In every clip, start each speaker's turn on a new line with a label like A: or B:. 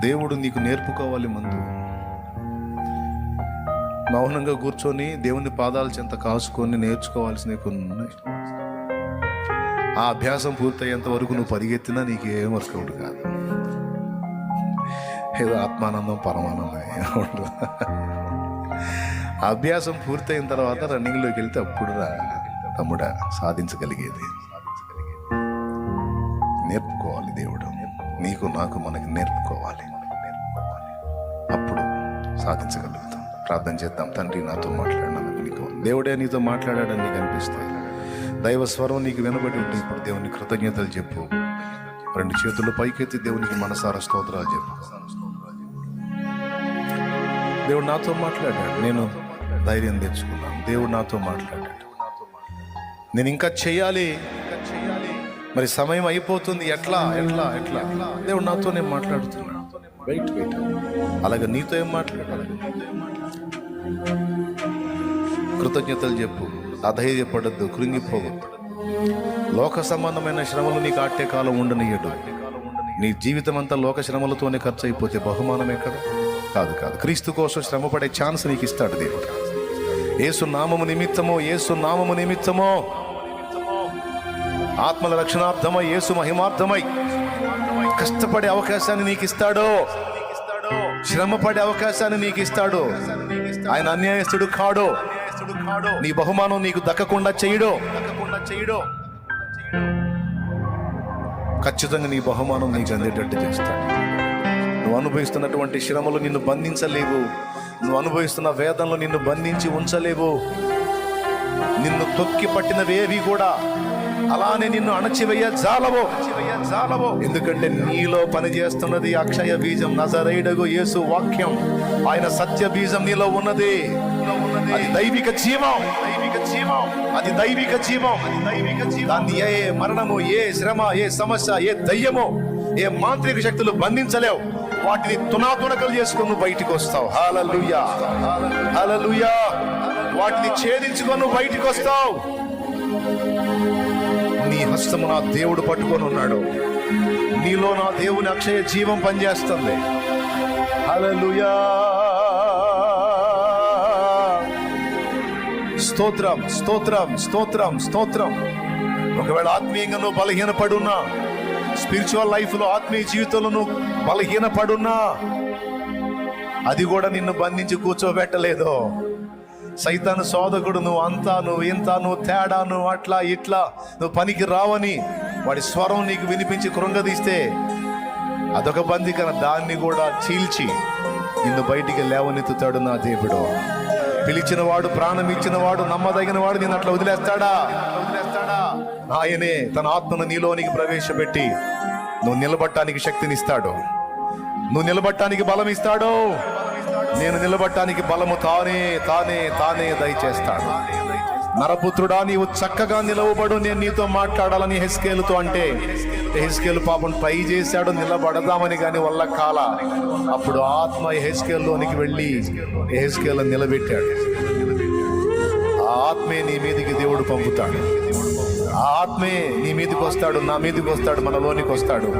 A: దేవుడు నీకు నేర్పుకోవాలి. ముందు మౌనంగా కూర్చొని దేవుని పాదాల చెంత కాసుకొని నేర్చుకోవాల్సినవి కొన్ని ఉన్నాయి. ఆ అభ్యాసం పూర్తయ్యేంత వరకు నువ్వు పరిగెత్తినా నీకేం వర్కౌట్ కాదు. ఏదో ఆత్మానందం పరమానందం. అభ్యాసం పూర్తయిన తర్వాత రన్నింగ్లోకి వెళ్తే అప్పుడు తమ్ముడా సాధించగలిగేది. నేర్పుకోవాలి దేవుడు, నీకు నాకు మనకి నేర్పుకోవాలి. అప్పుడు సాధించగలుగుతాం. ప్రార్థన చేద్దాం. తండ్రి, నాతో మాట్లాడినందుకు నీకు, దేవుడే నీతో మాట్లాడాడని నీకు అనిపిస్తాయి. దైవ స్వరం నీకు వినబడి ఉంటే ఇప్పుడు దేవునికి కృతజ్ఞతలు చెప్పు. రెండు చేతులు పైకెత్తి దేవునికి మనసారా స్తోత్రాలు చెప్పు. దేవుడు నాతో మాట్లాడాడు, నేను ధైర్యం తెచ్చుకున్నాను. దేవుడు నాతో మాట్లాడాడు, నేను ఇంకా చెయ్యాలి, మరి సమయం అయిపోతుంది, ఎట్లా ఎట్లా ఎట్లా దేవుడు నాతో నేను మాట్లాడుతున్నాడు. వెయిట్ వెయిట్, అలాగే నీతో ఏం మాట్లాడాలి? కృతజ్ఞతలు చెప్పు. అధైర్యపడద్దు, కృంగిపోవద్దు. లోక సంబంధమైన శ్రమలు నీకు ఆట్టే కాలం ఉండనియడు. నీ జీవితం అంతా లోక శ్రమలతోనే ఖర్చు అయిపోతే బహుమానం ఎక్కడ? కాదు కాదు. క్రీస్తు కోసం శ్రమ పడే ఛాన్స్ నీకు ఇస్తాడు దేవుడు. యేసు నామము నిమిత్తమో, యేసు నామము నిమిత్తమో, ఆత్మల రక్షణార్థమై, యేసు మహిమార్థమై కష్టపడే అవకాశాన్ని నీకు ఇస్తాడు. శ్రమ పడే అవకాశాన్ని నీకు ఇస్తాడు. ఆయన అన్యాయస్తుడు కాడు. నీ బహుమానం నీకు దక్కకుండా చేయడు. ఖచ్చితంగా నీ బహుమానం నీకు అందేటట్టు చేస్తాడు. నువ్వు అనుభవిస్తున్నటువంటి శ్రమలు నిన్ను బంధించలేవు. నువ్వు అనుభవిస్తున్న వేదనలు నిన్ను బంధించి ఉంచలేవు. నిన్ను తొక్కి పట్టినవేవి కూడా అలానే నిన్ను అణచివేయ జాలవో. ఎందుకంటే నీలో పనిచేస్తున్నది అక్షయ బీజం, నజరేయుడగు యేసు వాక్యం. ఆయన సత్య బీజం నీలో ఉన్నది. అది దైవిక జీవం, అది దైవిక జీవం. దాన్ని ఏ మరణము, ఏ శ్రమ, ఏ సమస్య, ఏ దయ్యమో, ఏ మాంత్రిక శక్తులు బంధించలేవు. వాటిని తునాతునకలు చేసుకొని బయటికి వస్తావు. హల్లెలూయా, హల్లెలూయా. వాటిని ఛేదించుకొని బయటికి వస్తావు. నీ హస్తము నా దేవుడు పట్టుకొని ఉన్నాడు. నీలో నా దేవుని అక్షయ జీవం పనిచేస్తుంది. హల్లెలూయా, స్తోత్రం, స్తోత్రం, స్తోత్రం, స్తోత్రం. ఒకవేళ ఆత్మీయంగా నువ్వు బలహీనపడున్నా, స్పిరిచువల్ లైఫ్ లో, ఆత్మీయ జీవితంలో నువ్వు బలహీనపడున్నా, అది కూడా నిన్ను బంధించి కూర్చోబెట్టలేదు. సైతాను సోదకుడు, నువ్వు అంతా, నువ్వు ఇంత, నువ్వు తేడా, నువ్వు అట్లా ఇట్లా, నువ్వు పనికి రావని వాడి స్వరం నీకు వినిపించి కృంగదీస్తే అదొక బందికన. దాన్ని కూడా చీల్చి నిన్ను బయటికి లేవనెత్తుతాడు నా దేవుడు. పిలిచిన వాడు, ప్రాణం ఇచ్చిన వాడు, నమ్మదగిన వాడు నిన్ను అట్లా వదిలేస్తాడా? ఆయనే తన ఆత్మను నీలోనికి ప్రవేశపెట్టి నువ్వు నిలబడటానికి శక్తినిస్తాడు. నువ్వు నిలబడటానికి బలం ఇస్తాడు. నేను నిలబడటానికి బలము తానే తానే తానే దయచేస్తాడు. నరపుత్రుడా, నీవు చక్కగా నిలవబడు, నేను నీతో మాట్లాడాలని హెస్కేలుతో అంటే, హెస్కేలు పాపం ట్రై చేశాడు నిలబడదామని, కానీ వల్ల కాల. అప్పుడు ఆత్మ హెస్కేల్లోనికి వెళ్ళి హెస్కేలు నిలబెట్టాడు. ఆ ఆత్మే నీ మీదికి దేవుడు పంపుతాడు. ఆ ఆత్మే నీ మీదకి వస్తాడు, నా మీదకి వస్తాడు, మనలోనికి వస్తాడు.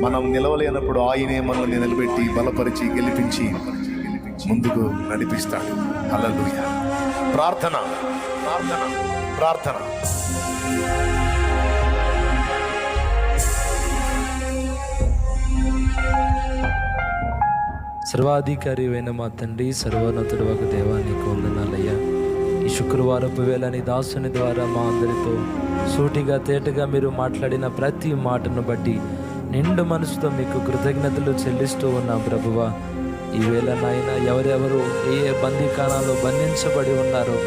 A: మనం నిలవలేనప్పుడు ఆయనే మనల్ని నిలబెట్టి బలపరిచి గెలిపించి ముందుకు నడిపిస్తాడు. హల్లెలూయా. ప్రార్థన, ప్రార్థన, ప్రార్థన.
B: సర్వాధికారి అయిన మా తండ్రి, సర్వోన్నతుడు ఒక దేవా, నీకు వందనాలయ్యా. ఈ శుక్రవారపు వేళ నీ దాసుని ద్వారా మా అందరితో సూటిగా తేటగా మీరు మాట్లాడిన ప్రతి మాటను బట్టి నిండు మనసుతో మీకు కృతజ్ఞతలు చెల్లిస్తూ ఉన్నాం ప్రభువా. ఈవేళ నాయన, ఎవరెవరు ఏ ఏ బందీకానాల్లో బంధించబడి ఉన్నారో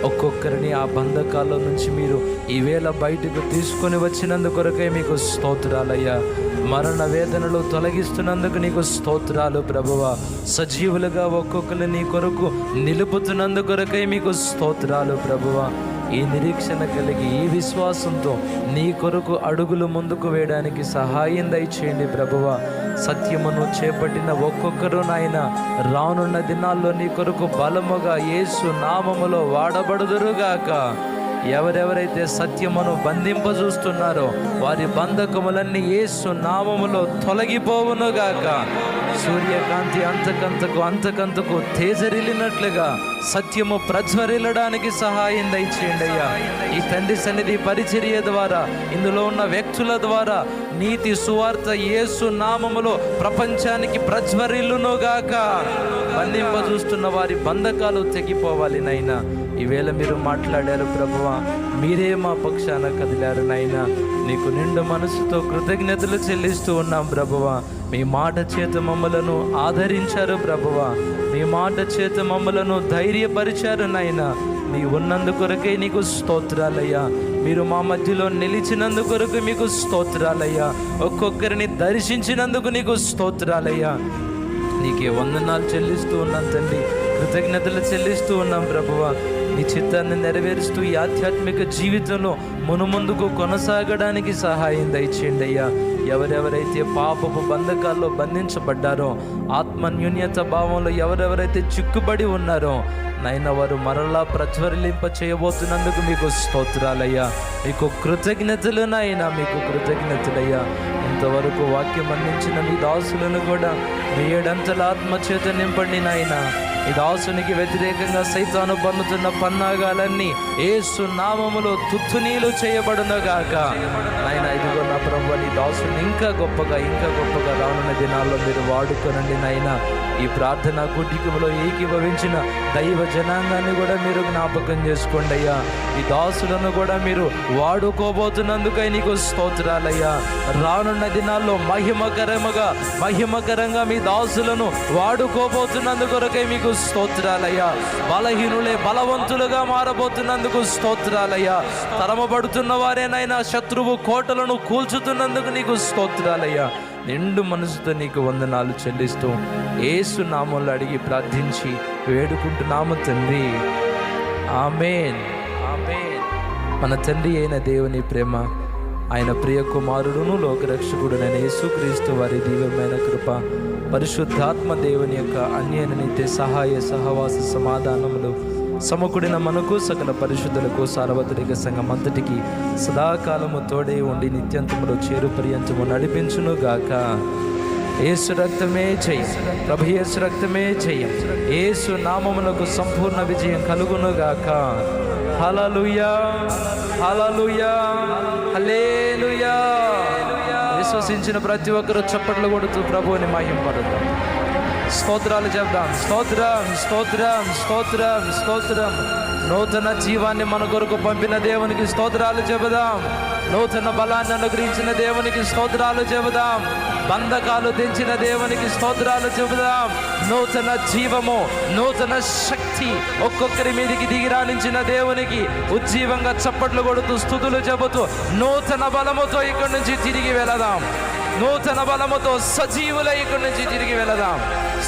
B: ఒక్కొక్కరిని ఆ బంధకాల్లో నుంచి మీరు ఈవేళ బయటకు తీసుకొని వచ్చినందుకొరకే మీకు స్తోత్రాలయ్యా. మరణ వేదనలు తొలగిస్తున్నందుకు నీకు స్తోత్రాలు ప్రభువా. సజీవులుగా ఒక్కొక్కరిని నీ కొరకు నిలుపుతున్నందుకొరకై మీకు స్తోత్రాలు ప్రభువా. ఈ నిరీక్షణ కలిగి, ఈ విశ్వాసంతో నీ కొరకు అడుగులు ముందుకు వేయడానికి సహాయం దయచేయండి ప్రభువా. సత్యమును చేపట్టిన ఒక్కొక్కరు నాయన రానున్న దినాల్లో నీ కొరకు బలముగా యేసు నామములో వాడబడుదురుగాక. ఎవరెవరైతే సత్యమును బంధింపజూస్తున్నారో వారి బంధకములన్నీ యేసు నామములో తొలగిపోవునుగాక. సూర్యకాంతి అంతకంతకు తేజరిల్లినట్లుగా సత్యము ప్రజ్వరిల్లడానికి సహాయం దయచేయండి అయ్యా. ఈ తండ్రి సన్నిధి పరిచర్య ద్వారా, ఇందులో ఉన్న వ్యక్తుల ద్వారా నీతి సువార్త యేసు నామములో ప్రపంచానికి ప్రజ్వరిల్లునుగాక. బంధింప చూస్తున్న వారి బంధకాలు తెగిపోవాలి నైనా. ఈవేళ మీరు మాట్లాడారు ప్రభువా, మీరే మా పక్షాన కదిలారు నైనా. నీకు నిండు మనసుతో కృతజ్ఞతలు చెల్లిస్తూ ఉన్నాం ప్రభువా. మీ మాట చేత మమ్మలను ఆదరించారు ప్రభువా. మీ మాట చేత మమ్మలను ధైర్యపరిచారు నాయనా. నీ ఉన్నందుకొరకే నీకు స్తోత్రాలయ్యా. మీరు మా మధ్యలో నిలిచినందుకొరకు మీకు స్తోత్రాలయ్యా. ఒక్కొక్కరిని దర్శించినందుకు నీకు స్తోత్రాలయ్యా. నీకే వందనాలు చెల్లిస్తూ ఉన్నాం తండ్రి, కృతజ్ఞతలు చెల్లిస్తూ ఉన్నాం ప్రభువా. నీ చిత్తాన్ని నెరవేరుస్తూ ఈ ఆధ్యాత్మిక జీవితంలో మునుముందుకు కొనసాగడానికి సహాయం దయచేయండి అయ్యా. ఎవరెవరైతే పాపపు బంధకాల్లో బంధించబడ్డారో, ఆత్మన్యూన్యత భావంలో ఎవరెవరైతే చిక్కుబడి ఉన్నారో నైనా, వారు మరలా ప్రజ్వరిలింప చేయబోతున్నందుకు మీకు స్తోత్రాలయ్యా. మీకు కృతజ్ఞతలు నాయనా, మీకు కృతజ్ఞతలయ్యా. ఇంతవరకు వాక్యం అందించిన మీ దాసులను కూడా మీ ఏడంతల ఆత్మచేత నింపండి నాయనా. ఈ దాసునికి వ్యతిరేకంగా సైతాను పన్నుతున్న పన్నాగాలన్నీ యేసు నామములో తుత్తునీలు చేయబడునుగాక. నాయనా, ఇదిగో నా ప్రభువా, నీ దాసుని ఇంకా గొప్పగా రానున్న దినాల్లో మీరు వాడుకోనండి నాయనా. ఈ ప్రార్థన కుటుంబంలో ఏకీభవించిన దైవ జనాంగాన్ని కూడా మీరు జ్ఞాపకం చేసుకోండి అయ్యా. ఈ దాసులను కూడా మీరు వాడుకోబోతున్నందుకై నీకు స్తోత్రాలయ్యా. రానున్న దినాల్లో మహిమకరంగా మీ దాసులను వాడుకోబోతున్నందుకొరకై మీకు స్తోత్రాలయ్యా. బలహీనులే బలవంతులుగా మారబోతున్నందుకు స్తోత్రాలయ్యా. తరమబడుతున్న వారేనైనా శత్రువు కోటలను కూల్చుతున్నందుకు నీకు స్తోత్రాలయ్యా. నిండు మనసుతో నీకు వందనాలు చెల్లిస్తూ యేసు నామంలో అడిగి ప్రార్థించి వేడుకుంటున్నాము తండ్రి, ఆమేన్. మన తండ్రి అయిన దేవుని ప్రేమ, ఆయన ప్రియ కుమారుడును లోకరక్షకుడునైన యేసుక్రీస్తు వారి దివ్యమైన కృప, పరిశుద్ధాత్మ దేవుని యొక్క అన్యన నిత్య సహాయ సహవాస సమాధానములు సమకూడిన మనకు సకల పరిశుద్ధులకు సార్వత్రిక సంఘం అంతటికి సదాకాలము తోడే ఉండి నిత్యంతములో చేరు పర్యంతము నడిపించును గాక. యేసు రక్తమే జయం, ప్రభు యేసు రక్తమే జయం. యేసు నామమునకు సంపూర్ణ విజయం కలుగును గాక. హల్లెలూయా, హల్లెలూయా, హల్లెలూయా. విశ్వసించిన ప్రతి ఒక్కరూ చప్పట్లు కొడుతూ ప్రభువుని మహిమపడతాం. స్తోత్రాలు చెప్దాం. స్తోత్రం, స్తోత్రం, స్తోత్రం, స్తోత్రం. నూతన జీవాన్ని మన కొరకు పంపిన దేవునికి స్తోత్రాలు చెబుదాం. నూతన బలాన్ని అనుగ్రహించిన దేవునికి స్తోత్రాలు చెబుదాం. బంధకాలు తెంచిన దేవునికి స్తోత్రాలు చెబుదాం. నూతన జీవము, నూతన శక్తి ఒక్కొక్కరి మీదికి దిగిరానించిన దేవునికి ఉజ్జీవంగా చప్పట్లు కొడుతూ స్తుతులు చెబుతూ నూతన బలముతో ఇక్కడి నుంచి తిరిగి వెళదాం. నూతన బలముతో సజీవుల ఇక్కడి నుంచి తిరిగి వెళదాం.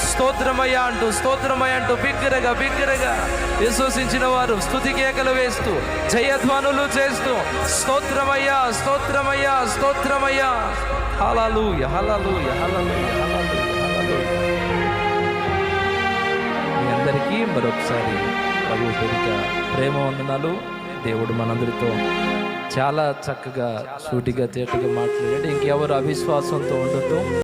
B: స్తోత్రమయ్యా అంటూ బిగ్గరగా విశ్వసించిన వారు స్తుతి కేకలు వేస్తూ జయధ్వనులు చేస్తూ స్తోత్రమయ్యా, స్తోత్రమయ్యా, స్తోత్రమయ్యా. హల్లెలూయా, హల్లెలూయా, హల్లెలూయా, హల్లెలూయా. మీ అందరికీ మరొకసారి ప్రభు పేరిట ప్రేమ వందనాలు. దేవుడు మనందరితో చాలా చక్కగా సూటిగా తేటగా మాట్లాడాడు. ఇంకెవరు అవిశ్వాసంతో ఉండటం